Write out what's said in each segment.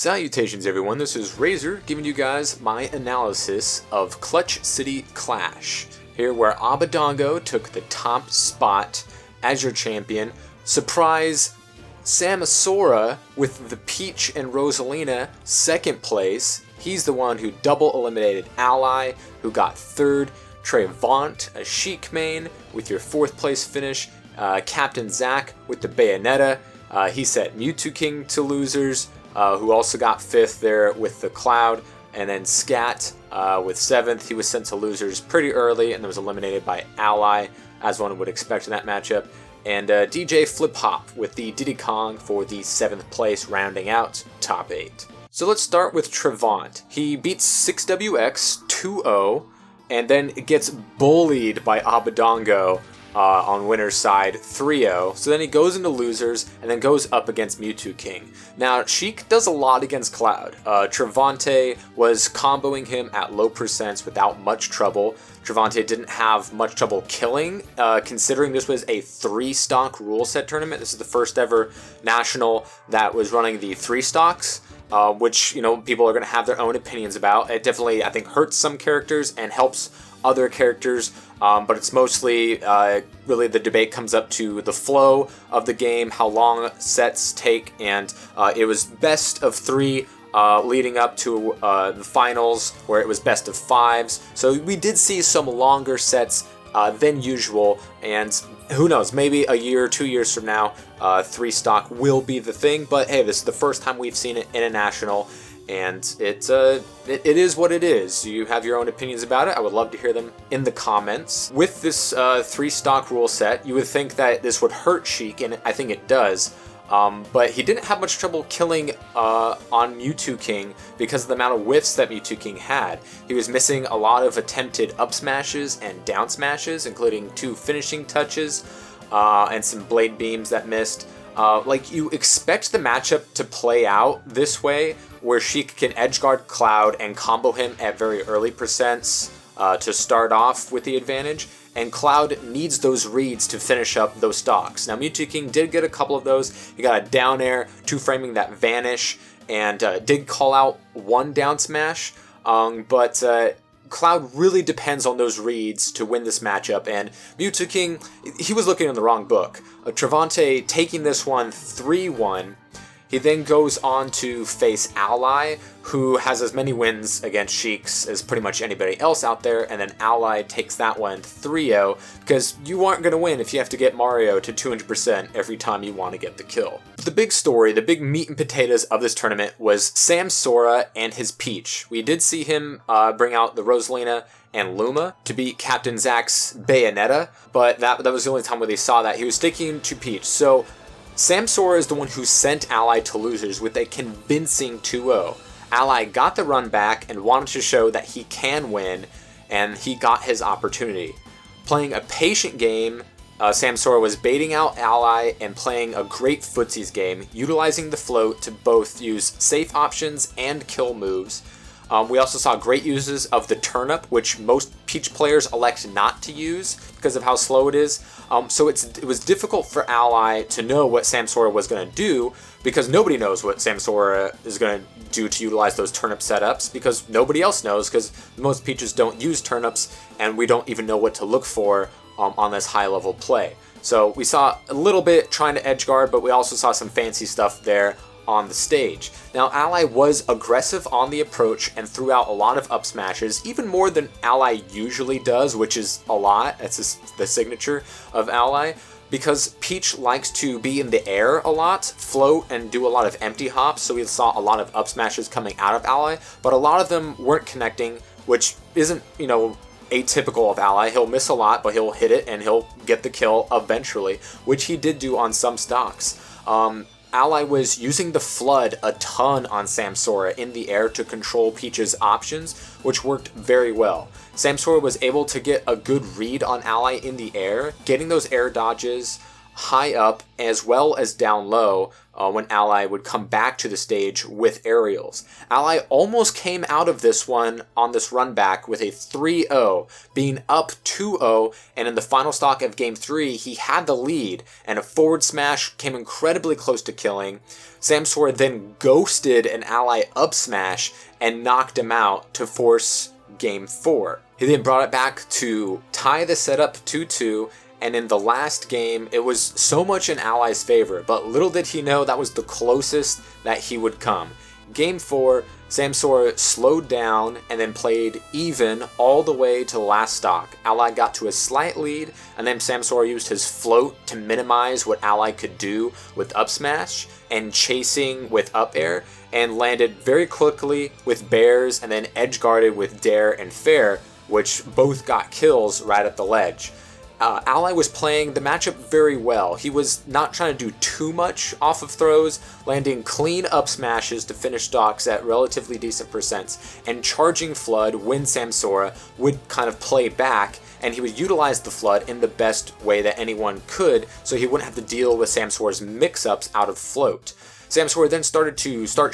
Salutations everyone, this is Razor giving you guys my analysis of Clutch City Clash. Here where Abadango took the top spot as your champion. Surprise Samsora with the Peach and Rosalina second place. He's the one who double eliminated Ally, who got third. Trevant, a Sheik main, with your fourth place finish. Captain Zack with the Bayonetta. He set Mewtwo to losers. Who also got fifth there with the Cloud, and then Scat with seventh. He was sent to losers pretty early and then was eliminated by Ally, as one would expect in that matchup. And DJ Flip Hop with the Diddy Kong for the seventh place, rounding out top 8. So let's start with Trevant. He beats 6WX 2-0 and then gets bullied by Abadango on winner's side 3-0. So then he goes into losers and then goes up against Mewtwo. Now Sheik does a lot against Cloud. Trevante was comboing him at low percents without much trouble. Trevante didn't have much trouble killing, considering this was a 3-stock rule set tournament. This is the first ever national that was running the 3 stocks. Which, people are going to have their own opinions about. It definitely, I think, hurts some characters and helps other characters, but it's mostly, really the debate comes up to the flow of the game, how long sets take, and it was best of 3 leading up to the finals, where it was best of 5s. So we did see some longer sets than usual, and who knows, maybe a year or 2 years from now, 3 stock will be the thing, but hey, this is the first time we've seen it in a national, and it is what it is. You have your own opinions about it. I would love to hear them in the comments. With this 3 stock rule set, you would think that this would hurt Sheik, and I think it does. But he didn't have much trouble killing on Mewtwo because of the amount of whiffs that Mewtwo had. He was missing a lot of attempted up smashes and down smashes, including 2 finishing touches and some blade beams that missed. You expect the matchup to play out this way, where Sheik can edgeguard Cloud and combo him at very early percents to start off with the advantage. And Cloud needs those reads to finish up those stocks. Now Mewtwo did get a couple of those. He got a down air, 2 framing that vanish, and did call out 1 down smash. But Cloud really depends on those reads to win this matchup, and Mewtwo he was looking in the wrong book. Trevante taking this one 3-1. He then goes on to face Ally, who has as many wins against Sheiks as pretty much anybody else out there, and then Ally takes that one 3-0, because you aren't going to win if you have to get Mario to 200% every time you want to get the kill. The big story, the big meat and potatoes of this tournament was Samsora and his Peach. We did see him bring out the Rosalina and Luma to beat Captain Zack's Bayonetta, but that was the only time where they saw that. He was sticking to Peach, so Samsora is the one who sent Ally to losers with a convincing 2-0. Ally got the run back and wanted to show that he can win, and he got his opportunity. Playing a patient game, Samsora was baiting out Ally and playing a great footsies game, utilizing the float to both use safe options and kill moves. We also saw great uses of the turnip, which most Peach players elect not to use because of how slow it is. So it was difficult for Ally to know what Samsora was going to do, because nobody knows what Samsora is going to do to utilize those turnip setups, because nobody else knows, because most Peaches don't use turnips, and we don't even know what to look for on this high-level play. So we saw a little bit trying to edgeguard, but we also saw some fancy stuff there on the stage. Now Ally was aggressive on the approach and threw out a lot of up smashes, even more than Ally usually does, which is a lot. That's just the signature of Ally, because Peach likes to be in the air a lot, float, and do a lot of empty hops, so we saw a lot of up smashes coming out of Ally, but a lot of them weren't connecting, which isn't, atypical of Ally. He'll miss a lot, but he'll hit it and he'll get the kill eventually, which he did do on some stocks. Ally was using the Flood a ton on Samsora in the air to control Peach's options, which worked very well. Samsora was able to get a good read on Ally in the air, getting those air dodges, high up as well as down low when Ally would come back to the stage with aerials. Ally almost came out of this one on this run back with a 3-0, being up 2-0, and in the final stock of Game 3, he had the lead, and a forward smash came incredibly close to killing. Samsora then ghosted an Ally up smash and knocked him out to force Game 4. He then brought it back to tie the setup 2-2, and in the last game, it was so much in Ally's favor, but little did he know that was the closest that he would come. Game 4, Samsora slowed down and then played even all the way to the last stock. Ally got to a slight lead, and then Samsora used his float to minimize what Ally could do with up smash and chasing with up air, and landed very quickly with bears and then edge guarded with dare and fair, which both got kills right at the ledge. Ally was playing the matchup very well. He was not trying to do too much off of throws, landing clean up smashes to finish stocks at relatively decent percents, and charging Flood when Samsora would kind of play back, and he would utilize the Flood in the best way that anyone could, so he wouldn't have to deal with Samsora's mix-ups out of float. Samsora then started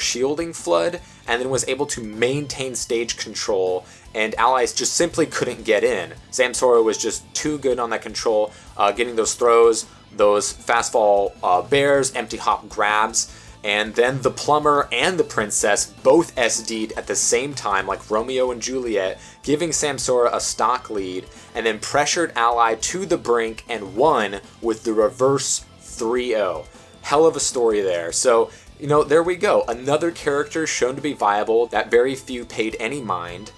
shielding Flood, and then was able to maintain stage control, and allies just simply couldn't get in. Samsora was just too good on that control, getting those throws, those fast fall bears, empty hop grabs, and then the plumber and the princess both SD'd at the same time like Romeo and Juliet, giving Samsora a stock lead, and then pressured Ally to the brink and won with the reverse 3-0. Hell of a story there. So, there we go. Another character shown to be viable that very few paid any mind.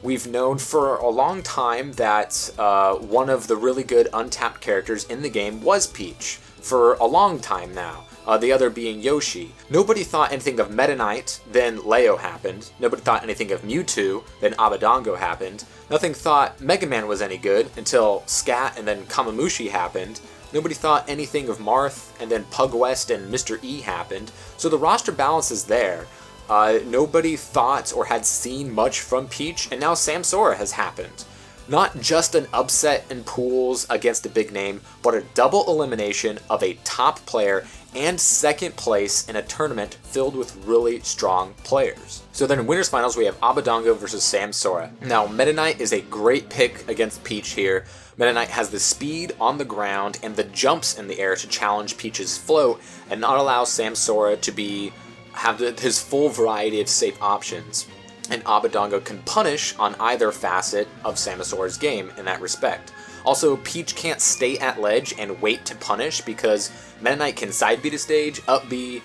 We've known for a long time that one of the really good untapped characters in the game was Peach, for a long time now, the other being Yoshi. Nobody thought anything of Meta Knight, then Leo happened. Nobody thought anything of Mewtwo, then Abadango happened. Nothing thought Mega Man was any good until Scat and then Kamamushi happened. Nobody thought anything of Marth, and then Pug West and Mr. E happened. So the roster balance is there. Nobody thought or had seen much from Peach, and now Samsora has happened. Not just an upset in pools against a big name, but a double elimination of a top player and second place in a tournament filled with really strong players. So then in winners finals we have Abadango versus Samsora. Now Meta Knight is a great pick against Peach here. Meta Knight has the speed on the ground and the jumps in the air to challenge Peach's float and not allow Samsora to have his full variety of safe options. And Abadango can punish on either facet of Samsora's game in that respect. Also, Peach can't stay at ledge and wait to punish because Meta Knight can side beat a stage, up B,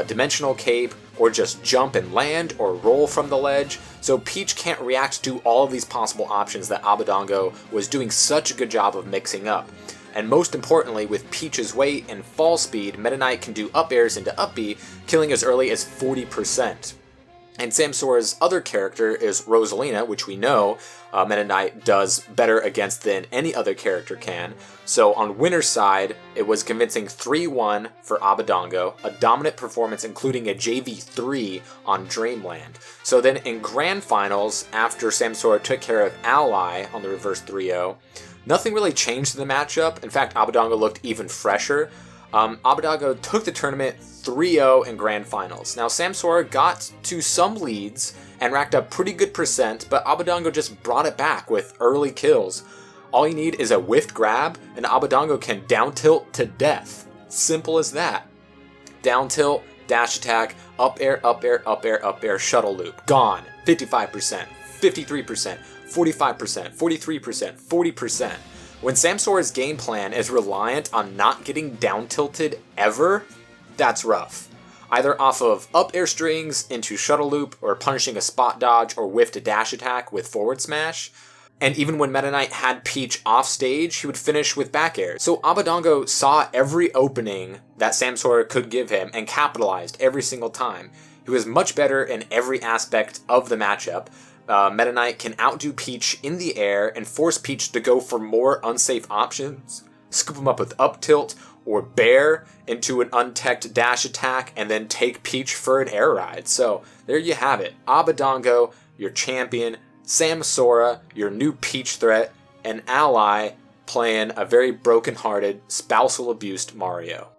dimensional cape, or just jump and land or roll from the ledge. So Peach can't react to all of these possible options that Abadango was doing such a good job of mixing up. And most importantly, with Peach's weight and fall speed, Meta Knight can do up airs into up B, killing as early as 40%. And Samsora's other character is Rosalina, which we know Meta Knight does better against than any other character can. So on winner's side, it was convincing 3-1 for Abadango, a dominant performance including a JV3 on Dreamland. So then in grand finals, after Samsora took care of Ally on the reverse 3-0, nothing really changed in the matchup. In fact, Abadango looked even fresher. Abadango took the tournament 3-0 in grand finals. Now Samsora got to some leads and racked up pretty good percent, but Abadango just brought it back with early kills. All you need is a whiffed grab, and Abadango can down tilt to death. Simple as that. Down tilt, dash attack, up air, up air, up air, up air, shuttle loop. Gone. 55%, 53%, 45%, 43%, 40%. When Samsora's game plan is reliant on not getting down tilted ever, that's rough. Either off of up air strings into shuttle loop, or punishing a spot dodge or whiffed a dash attack with forward smash. And even when Meta Knight had Peach off stage, he would finish with back air. So Abadango saw every opening that Samsora could give him and capitalized every single time. He was much better in every aspect of the matchup. Meta Knight can outdo Peach in the air and force Peach to go for more unsafe options, scoop him up with up tilt or bear into an unteched dash attack, and then take Peach for an air ride. So there you have it. Abadango, your champion, Samsora, your new Peach threat, and Ally, playing a very broken-hearted, spousal abused Mario.